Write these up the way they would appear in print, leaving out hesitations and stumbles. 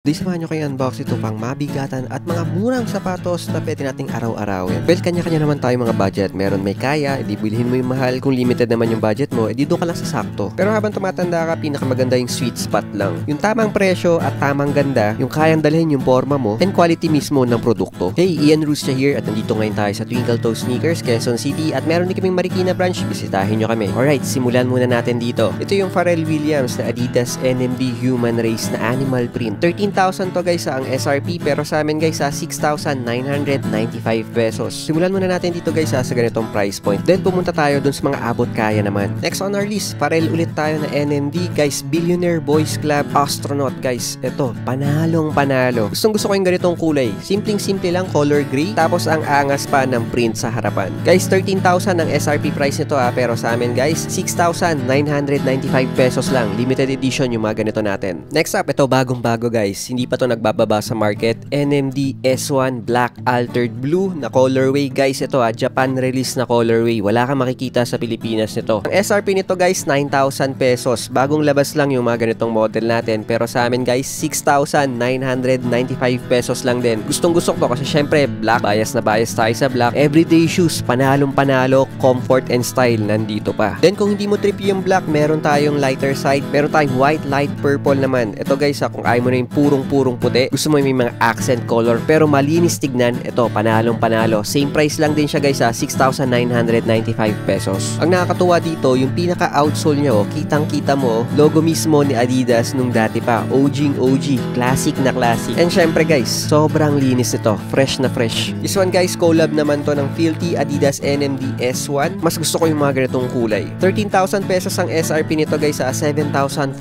Di samahan nyo kayo unbox ito pang mabigatan at mga murang sapatos na pwede nating araw-arawin. Well, kanya-kanya naman tayo mga budget. Meron may kaya, edi bilhin mo yung mahal. Kung limited naman yung budget mo, edi doon ka lang sa sakto. Pero habang tumatanda ka, pinakamaganda yung sweet spot lang. Yung tamang presyo at tamang ganda, yung kayang dalhin yung forma mo, and quality mismo ng produkto. Hey, Ian Rustia here at nandito ngayon tayo sa Twinkle Toe Sneakers, Quezon City at meron din kaming Marikina branch. Bisitahin nyo kami. Alright, simulan muna natin dito. Ito yung Pharrell Williams na Adidas NMD Human Race na animal print. 13,000 to guys ang SRP, pero sa amin guys 6,995 pesos. Simulan muna natin dito guys sa ganitong price point. Then pumunta tayo dun sa mga abot kaya naman. Next on our list, Pharrell ulit tayo na NMD guys, Billionaire Boys Club Astronaut guys. Ito, panalong panalo. Gustong gusto ko yung ganitong kulay. Simpleng-simple lang, color gray. Tapos ang angas pa ng print sa harapan. Guys, 13,000 ang SRP price nito pero sa amin guys 6,995 pesos lang. Limited edition yung mga ganito natin. Next up, ito bagong-bago guys. Hindi pa to nagbababa sa market. NMD S1 Black Altered Blue na colorway guys. Ito Japan release na colorway. Wala kang makikita sa Pilipinas nito. Ang SRP nito guys 9,000 pesos. Bagong labas lang yung mga ganitong model natin. Pero sa amin guys 6,995 pesos lang din. Gustong gusto ko kasi syempre black. Bias na bias tayo sa black. Everyday shoes, panalong panalo. Comfort and style nandito pa. Then kung hindi mo trip yung black, meron tayong lighter side. Meron tayong white light purple naman. Ito guys kung ayaw mo na yung purong puti, gusto mo may mga accent color pero malinis tignan, ito panalong panalo. Same price lang din siya guys 6,995 pesos. Ang nakakatuwa dito, yung pinaka outsole nyo, kitang kita mo logo mismo ni Adidas nung dati pa. OG, classic na classic. And syempre guys, sobrang linis ito, fresh na fresh. This one guys, collab naman to ng Filthy Adidas NMD S1. Mas gusto ko yung mga ganitong kulay. 13,000 pesos ang SRP nito guys 7,495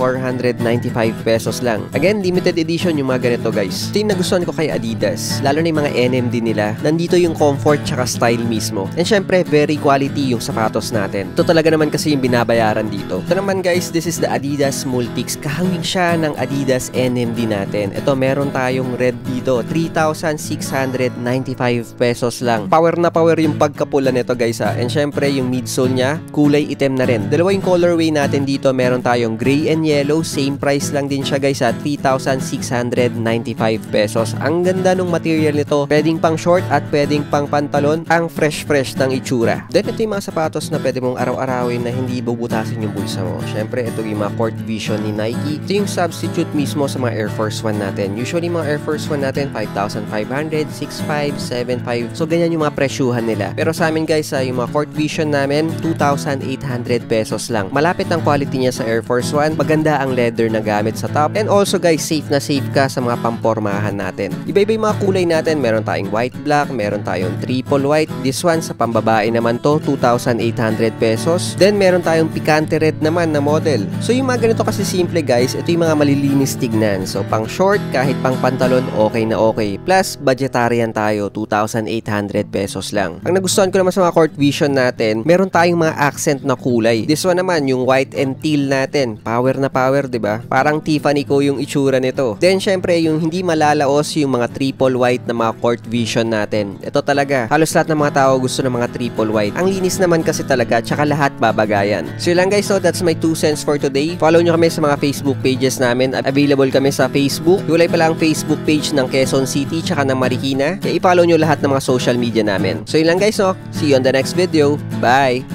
pesos lang. Again, limited edition yung mga ganito guys. Ito yung nagustuhan ko kay Adidas, lalo na yung mga NMD nila. Nandito yung comfort tsaka style mismo. And syempre, very quality yung sapatos natin. Ito talaga naman kasi yung binabayaran dito. Ito naman guys, this is the Adidas Multix. Kahawig siya ng Adidas NMD natin. Ito, meron tayong red dito. 3,695 pesos lang. Power na power yung pagkapula nito guys And syempre, yung midsole niya, kulay itim na rin. Dalawa yung colorway natin dito. Meron tayong gray and yellow. Same price lang din siya guys 3,695 pesos. Ang ganda ng material nito. Pwedeng pang short at pwedeng pang pantalon. Ang fresh ng itsura. Then ito yung mga sapatos na pwede mong araw-arawin na hindi bubutasin yung bulsa mo. Syempre, ito yung mga Court Vision ni Nike. Ito yung substitute mismo sa mga Air Force 1 natin. Usually, mga Air Force 1 natin, 5,500, 6,500, 7,500. So, ganyan yung mga presyuhan nila. Pero sa amin guys, yung mga Court Vision namin, 2,800 pesos lang. Malapit ang quality niya sa Air Force 1. Maganda ang leather na gamit sa top. And also guys, safe na safe ka sa mga pampormahan natin. Iba-iba yung mga kulay natin. Meron tayong white black, meron tayong triple white. This one sa pambabae naman to, 2,800 pesos. Then meron tayong pikante red naman na model. So yung mga ganito kasi simple guys, ito yung mga malilinis tignan. So pang short, kahit pang pantalon, okay na okay. Plus, budgetarian tayo, 2,800 pesos lang. Ang nagustuhan ko naman sa mga Court Vision natin, meron tayong mga accent na kulay. This one naman, yung white and teal natin. Power na power, diba? Parang Tiffany ko yung itsura nito. Then syempre, yung hindi malalaos yung mga triple white na mga Court Vision natin. Ito talaga, halos lahat ng mga tao gusto ng mga triple white. Ang linis naman kasi talaga, tsaka lahat babagayan. So yun lang guys, so that's my 2 cents for today. Follow nyo kami sa mga Facebook pages namin. Available kami sa Facebook. Hiwalay pala ang Facebook page ng Quezon City tsaka ng Marikina. Kaya i-follow nyo lahat ng mga social media namin. So yun lang guys, see you on the next video. Bye!